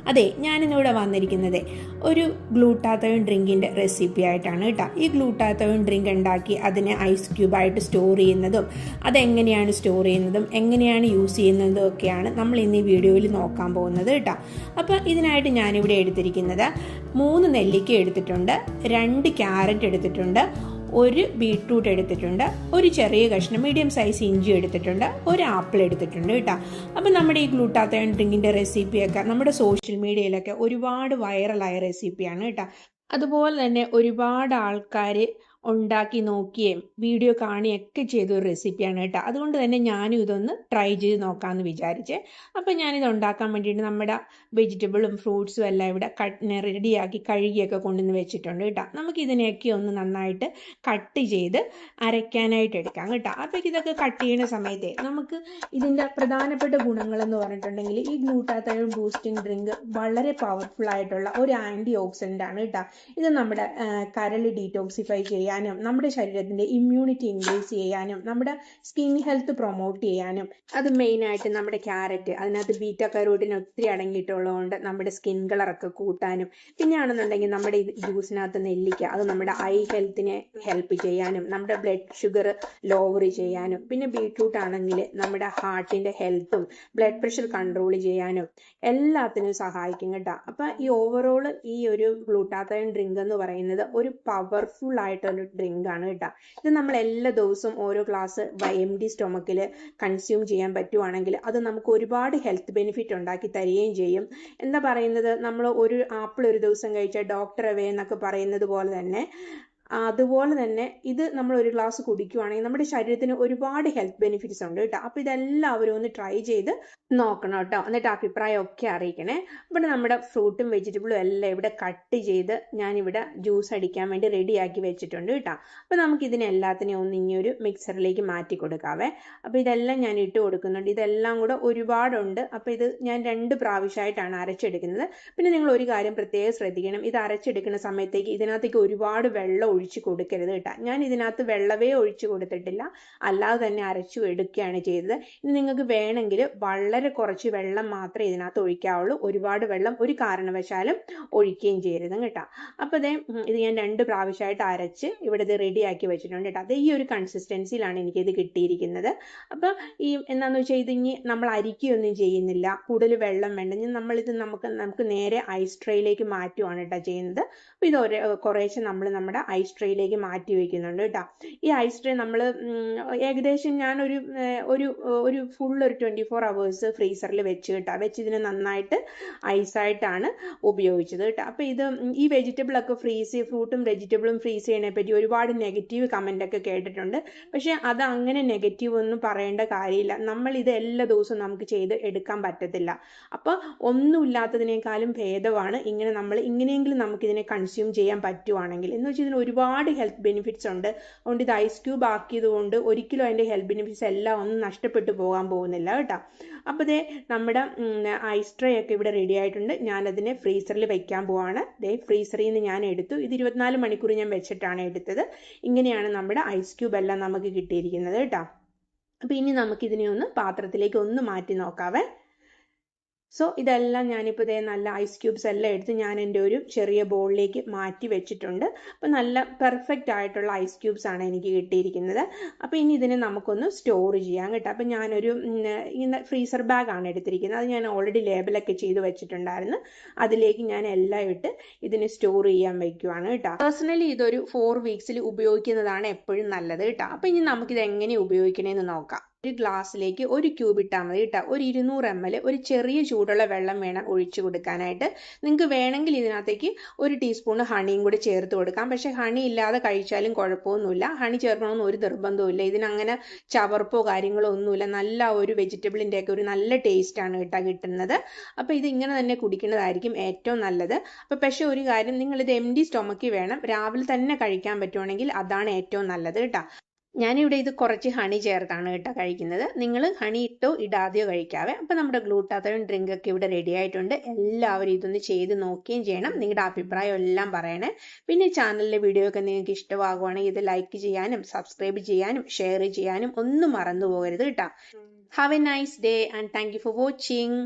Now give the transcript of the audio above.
അതെ, ഞാനിന്നിവിടെ വന്നിരിക്കുന്നത് ഒരു ഗ്ലൂട്ടാത്തയോൺ ഡ്രിങ്കിൻ്റെ റെസിപ്പി ആയിട്ടാണ് കേട്ടോ. ഈ ഗ്ലൂട്ടാത്തയോൺ ഡ്രിങ്ക് ഉണ്ടാക്കി അതിനെ ഐസ് ക്യൂബായിട്ട് സ്റ്റോർ ചെയ്യുന്നതും അതെങ്ങനെയാണ് സ്റ്റോർ ചെയ്യുന്നതും എങ്ങനെയാണ് യൂസ് ചെയ്യുന്നതും ഒക്കെയാണ് നമ്മൾ ഇന്ന് ഈ വീഡിയോയിൽ നോക്കാൻ പോകുന്നത് കേട്ടോ. അപ്പോൾ ഇതിനായിട്ട് ഞാനിവിടെ എടുത്തിരിക്കുന്നത് 3 നെല്ലിക്ക എടുത്തിട്ടുണ്ട്, 2 ക്യാരറ്റ് എടുത്തിട്ടുണ്ട്, ഒരു ബീട്രൂട്ട് എടുത്തിട്ടുണ്ട്, ഒരു ചെറിയ കഷ്ണം മീഡിയം സൈസ് ഇഞ്ചി എടുത്തിട്ടുണ്ട്, ഒരു ആപ്പിൾ എടുത്തിട്ടുണ്ട് കേട്ടോ. അപ്പം നമ്മുടെ ഈ ഗ്ലൂട്ടാത്തയോൺ ഡ്രിങ്കിൻ്റെ റെസിപ്പിയൊക്കെ നമ്മുടെ സോഷ്യൽ മീഡിയയിലൊക്കെ ഒരുപാട് വൈറലായ റെസിപ്പിയാണ് കേട്ടോ. അതുപോലെ തന്നെ ഒരുപാട് ആൾക്കാർ ഉണ്ടാക്കി നോക്കുകയും വീഡിയോ കാണുകയൊക്കെ ചെയ്തൊരു റെസിപ്പിയാണ് കേട്ടോ. അതുകൊണ്ട് തന്നെ ഞാനും ഇതൊന്ന് ട്രൈ ചെയ്ത് നോക്കാമെന്ന് വിചാരിച്ചേ. അപ്പം ഞാനിത് ഉണ്ടാക്കാൻ വേണ്ടിയിട്ട് നമ്മുടെ വെജിറ്റബിളും ഫ്രൂട്ട്സും എല്ലാം ഇവിടെ റെഡിയാക്കി കഴുകിയൊക്കെ കൊണ്ടുവന്ന് വെച്ചിട്ടുണ്ട് കേട്ടോ. നമുക്കിതിനെയൊക്കെ ഒന്ന് നന്നായിട്ട് കട്ട് ചെയ്ത് അരയ്ക്കാനായിട്ട് എടുക്കാം കേട്ടോ. അപ്പോൾ ഇതൊക്കെ കട്ട് ചെയ്യുന്ന സമയത്തെ നമുക്ക് ഇതിൻ്റെ പ്രധാനപ്പെട്ട ഗുണങ്ങളെന്ന് പറഞ്ഞിട്ടുണ്ടെങ്കിൽ ഈ ഗ്ലൂട്ടാത്തയോൺ ബൂസ്റ്റിംഗ് ഡ്രിങ്ക് വളരെ പവർഫുൾ ആയിട്ടുള്ള ഒരു ആൻറ്റി ഓക്സിഡൻ്റ് ആണ് കേട്ടോ. ഇത് നമ്മുടെ കരൾ ഡീറ്റോക്സിഫൈ ചെയ്യാനും നമ്മുടെ ശരീരത്തിൻ്റെ ഇമ്മ്യൂണിറ്റി ഇൻക്രീസ് ചെയ്യാനും നമ്മുടെ സ്കിൻ ഹെൽത്ത് പ്രൊമോട്ട് ചെയ്യാനും അത് മെയിനായിട്ട് നമ്മുടെ ക്യാരറ്റ് അതിനകത്ത് ബീറ്റ കരോട്ടിന് ഒത്തിരി അടങ്ങിയിട്ടുള്ളതുകൊണ്ട് നമ്മുടെ സ്കിൻ കളറൊക്കെ കൂട്ടാനും പിന്നെയാണെന്നുണ്ടെങ്കിൽ നമ്മുടെ ജ്യൂസിനകത്ത് നെല്ലിക്ക അത് നമ്മുടെ ഐ ഹെൽത്തിനെ ഹെൽപ്പ് ചെയ്യാനും നമ്മുടെ ബ്ലഡ് ഷുഗർ ലോവർ ചെയ്യാനും പിന്നെ ബീട്രൂട്ട് ആണെങ്കിൽ നമ്മുടെ ഹാർട്ടിൻ്റെ ഹെൽത്തും ബ്ലഡ് പ്രഷർ കൺട്രോൾ ചെയ്യാനും എല്ലാത്തിനും സഹായിക്കും കേട്ടോ. അപ്പം ഈ ഓവറോൾ ഈ ഒരു ഗ്ലൂട്ടാത്തയോൺ ഡ്രിങ്ക് എന്ന് പറയുന്നത് ഒരു പവർഫുൾ ആയിട്ടുള്ള ഡ്രിങ്ക് ആണ് കേട്ടോ. ഇത് നമ്മൾ എല്ലാ ദിവസവും ഓരോ ഗ്ലാസ് എംപ്റ്റി സ്റ്റൊമക്കിൽ കൺസ്യൂം ചെയ്യാൻ പറ്റുവാണെങ്കിൽ അത് നമുക്ക് ഒരുപാട് ഹെൽത്ത് ബെനിഫിറ്റ് ഉണ്ടാക്കി തരികയും ചെയ്യും. എന്താ പറയുന്നത്, നമ്മൾ ഒരു ആപ്പിൾ ഒരു ദിവസം കഴിച്ചാൽ ഡോക്ടർ അവേ എന്നൊക്കെ പറയുന്നത് പോലെ തന്നെ അതുപോലെ തന്നെ ഇത് നമ്മൾ ഒരു ഗ്ലാസ് കുടിക്കുവാണെങ്കിൽ നമ്മുടെ ശരീരത്തിന് ഒരുപാട് ഹെൽത്ത് ബെനിഫിറ്റ്സ് ഉണ്ട് കേട്ടോ. അപ്പോൾ ഇതെല്ലാവരും ഒന്ന് ട്രൈ ചെയ്ത് നോക്കണം കേട്ടോ. എന്നിട്ട് അഭിപ്രായമൊക്കെ അറിയിക്കണേ. ഇവിടെ നമ്മുടെ ഫ്രൂട്ടും വെജിറ്റബിളും എല്ലാം ഇവിടെ കട്ട് ചെയ്ത് ഞാനിവിടെ ജ്യൂസ് അടിക്കാൻ വേണ്ടി റെഡിയാക്കി വെച്ചിട്ടുണ്ട് കേട്ടോ. അപ്പോൾ നമുക്ക് ഇതിനെല്ലാത്തിനെയും ഒന്ന് ഇനിയൊരു മിക്സറിലേക്ക് മാറ്റി കൊടുക്കാവേ. അപ്പോൾ ഇതെല്ലാം ഞാൻ ഇട്ട് കൊടുക്കുന്നുണ്ട്. ഇതെല്ലാം കൂടെ ഒരുപാടുണ്ട്. അപ്പോൾ ഇത് ഞാൻ 2 പ്രാവശ്യമായിട്ടാണ് അരച്ചെടുക്കുന്നത്. പിന്നെ നിങ്ങൾ ഒരു കാര്യം പ്രത്യേകം ശ്രദ്ധിക്കണം, ഇത് അരച്ചെടുക്കുന്ന സമയത്തേക്ക് ഇതിനകത്തേക്ക് ഒരുപാട് വെള്ളം ഒഴിച്ച് കൊടുക്കരുത് കേട്ടോ. ഞാൻ ഇതിനകത്ത് വെള്ളമേ ഒഴിച്ച് കൊടുത്തിട്ടില്ല, അല്ലാതെ തന്നെ അരച്ചു എടുക്കുകയാണ് ചെയ്തത്. ഇനി നിങ്ങൾക്ക് വേണമെങ്കിൽ വളരെ കുറച്ച് വെള്ളം മാത്രമേ ഇതിനകത്ത് ഒഴിക്കാവുള്ളൂ. ഒരുപാട് വെള്ളം ഒരു കാരണവശാലും ഒഴിക്കുകയും ചെയ്യരുത് കേട്ടോ. അപ്പോൾ ഇത് ഞാൻ 2 പ്രാവശ്യമായിട്ട് അരച്ച് ഇവിടെ ഇത് റെഡിയാക്കി വെച്ചിട്ടുണ്ട് കേട്ടോ. അത് ഈ ഒരു കൺസിസ്റ്റൻസിയിലാണ് എനിക്കിത് കിട്ടിയിരിക്കുന്നത്. അപ്പോൾ ഈ എന്താണെന്ന് വെച്ചാൽ ഇത് ഇനി നമ്മൾ അരിക്കുകയൊന്നും ചെയ്യുന്നില്ല, കൂടുതൽ വെള്ളം വേണ്ട. നമ്മളിത് നമുക്ക് നേരെ ഐസ് ട്രേയിലേക്ക് മാറ്റുവാണ് കേട്ടോ ചെയ്യുന്നത്. അപ്പോൾ ഇത് കുറേശ്ശെ നമ്മൾ നമ്മുടെ ഐസ് ട്രേയിലേക്ക് മാറ്റി വയ്ക്കുന്നുണ്ട് കേട്ടോ. ഈ ഐസ് ട്രേ നമ്മൾ ഏകദേശം ഞാൻ ഒരു ഫുൾ ഒരു 24 hours ഫ്രീസറിൽ വെച്ച് കേട്ടോ. വെച്ച് ഇതിനെ നന്നായിട്ട് ഐസായിട്ടാണ് ഉപയോഗിച്ചത് കേട്ടോ. അപ്പോൾ ഈ വെജിറ്റബിളൊക്കെ ഫ്രൂട്ടും വെജിറ്റബിളും ഫ്രീസ് ചെയ്യണെ പറ്റി ഒരുപാട് നെഗറ്റീവ് കമൻ്റ് ഒക്കെ കേട്ടിട്ടുണ്ട്. പക്ഷേ അത് അങ്ങനെ നെഗറ്റീവ് ഒന്നും പറയേണ്ട കാര്യമില്ല. നമ്മൾ ഇത് എല്ലാ ദിവസവും നമുക്ക് ചെയ്ത് എടുക്കാൻ പറ്റത്തില്ല. അപ്പോൾ ഒന്നുമില്ലാത്തതിനേക്കാളും ഭേദമാണ് ഇങ്ങനെയെങ്കിലും നമുക്കിതിനെ കൺസ്യൂം ചെയ്യാൻ പറ്റുവാണെങ്കിൽ. എന്ന് വെച്ചാൽ ഇതിന് ഒരുപാട് ഹെൽത്ത് ബെനിഫിറ്റ്സ് ഉണ്ട്. അതുകൊണ്ട് ഇത് ഐസ് ക്യൂബ് ആക്കിയത് കൊണ്ട് ഒരിക്കലും അതിൻ്റെ ഹെൽത്ത് ബെനിഫിറ്റ്സ് എല്ലാം ഒന്നും നഷ്ടപ്പെട്ടു പോകാൻ പോകുന്നില്ല കേട്ടോ. അപ്പോൾ നമ്മുടെ ഐസ് ട്രേ ഒക്കെ ഇവിടെ റെഡി ആയിട്ടുണ്ട്. ഞാനതിനെ ഫ്രീസറിൽ വെക്കാൻ പോവാണ്. ഫ്രീസറിൽ നിന്ന് ഞാൻ എടുത്തു. ഇത് 24 മണിക്കൂർ ഞാൻ വെച്ചിട്ടാണ് എടുത്തത്. ഇങ്ങനെയാണ് നമ്മുടെ ഐസ് ക്യൂബ് എല്ലാം നമുക്ക് കിട്ടിയിരിക്കുന്നത് കേട്ടോ. അപ്പോൾ ഇനി നമുക്കിതിനെ ഒന്ന് പാത്രത്തിലേക്ക് ഒന്ന് മാറ്റി നോക്കാവേ. സോ ഇതെല്ലാം ഞാനിപ്പോൾ നല്ല ഐസ് ക്യൂബ്സ് എല്ലാം എടുത്ത് ഞാൻ എൻ്റെ ഒരു ചെറിയ ബോളിലേക്ക് മാറ്റി വെച്ചിട്ടുണ്ട്. അപ്പോൾ നല്ല പെർഫെക്റ്റ് ആയിട്ടുള്ള ഐസ് ക്യൂബ്സ് ആണ് എനിക്ക് കിട്ടിയിരിക്കുന്നത്. അപ്പോൾ ഇനി ഇതിനെ നമുക്കൊന്ന് സ്റ്റോർ ചെയ്യാം കേട്ടോ. അപ്പോൾ ഞാനൊരു ഇങ്ങനെ ഫ്രീസർ ബാഗാണ് എടുത്തിരിക്കുന്നത്. അത് ഞാൻ ഓൾറെഡി ലേബലൊക്കെ ചെയ്ത് വെച്ചിട്ടുണ്ടായിരുന്നു. അതിലേക്ക് ഞാൻ എല്ലാം ഇട്ട് ഇതിനെ സ്റ്റോർ ചെയ്യാൻ വയ്ക്കുവാണ് കേട്ടോ. പേഴ്സണലി ഇതൊരു 4 weeks ഉപയോഗിക്കുന്നതാണ് എപ്പോഴും നല്ലത് കേട്ടോ. അപ്പോൾ ഇനി നമുക്കിത് എങ്ങനെ ഉപയോഗിക്കണമെന്ന് നോക്കാം. ഒരു ഗ്ലാസ്സിലേക്ക് 1 ക്യൂബ് ഇട്ടാൽ മതി കേട്ടോ. ഒരു 200 ml ഒരു ചെറിയ ചൂടുള്ള വെള്ളം വേണം ഒഴിച്ചു കൊടുക്കാനായിട്ട്. നിങ്ങൾക്ക് വേണമെങ്കിൽ ഇതിനകത്തേക്ക് 1 ടീസ്പൂൺ ഹണിയും കൂടി ചേർത്ത് കൊടുക്കാം. പക്ഷേ ഹണി ഇല്ലാതെ കഴിച്ചാലും കുഴപ്പമൊന്നുമില്ല. ഹണി ചേർക്കണമെന്ന് ഒരു നിർബന്ധവുമില്ല. ഇതിനങ്ങനെ ചവർപ്പോ കാര്യങ്ങളോ ഒന്നുമില്ല. നല്ല ഒരു വെജിറ്റബിളിൻ്റെയൊക്കെ ഒരു നല്ല ടേസ്റ്റാണ് കേട്ടോ കിട്ടുന്നത്. അപ്പോൾ ഇത് ഇങ്ങനെ തന്നെ കുടിക്കുന്നതായിരിക്കും ഏറ്റവും നല്ലത്. അപ്പോൾ പക്ഷേ ഒരു കാര്യം, നിങ്ങളിത് എംപ്റ്റി സ്റ്റൊമക്കിൽ വേണം രാവിലെ തന്നെ കഴിക്കാൻ പറ്റുവാണെങ്കിൽ അതാണ് ഏറ്റവും നല്ലത് കേട്ടോ. ഞാനിവിടെ ഇത് കുറച്ച് ഹണി ചേർത്താണ് കേട്ടോ കഴിക്കുന്നത്. നിങ്ങൾ ഹണി ഇട്ടോ ഇടാതെയോ കഴിക്കാവേ. അപ്പോൾ നമ്മുടെ ഗ്ലൂട്ടാത്തയോൺ ഡ്രിങ്ക് ഒക്കെ ഇവിടെ റെഡി ആയിട്ടുണ്ട്. എല്ലാവരും ഇതൊന്ന് ചെയ്ത് നോക്കുകയും ചെയ്യണം. നിങ്ങളുടെ അഭിപ്രായം എല്ലാം പറയണേ. പിന്നെ ചാനലിലെ വീഡിയോ ഒക്കെ നിങ്ങൾക്ക് ഇഷ്ടമാകുവാണെങ്കിൽ ഇത് ലൈക്ക് ചെയ്യാനും സബ്സ്ക്രൈബ് ചെയ്യാനും ഷെയർ ചെയ്യാനും ഒന്നും മറന്നു പോകരുത് കേട്ടോ. Have A nice day and thank you for watching.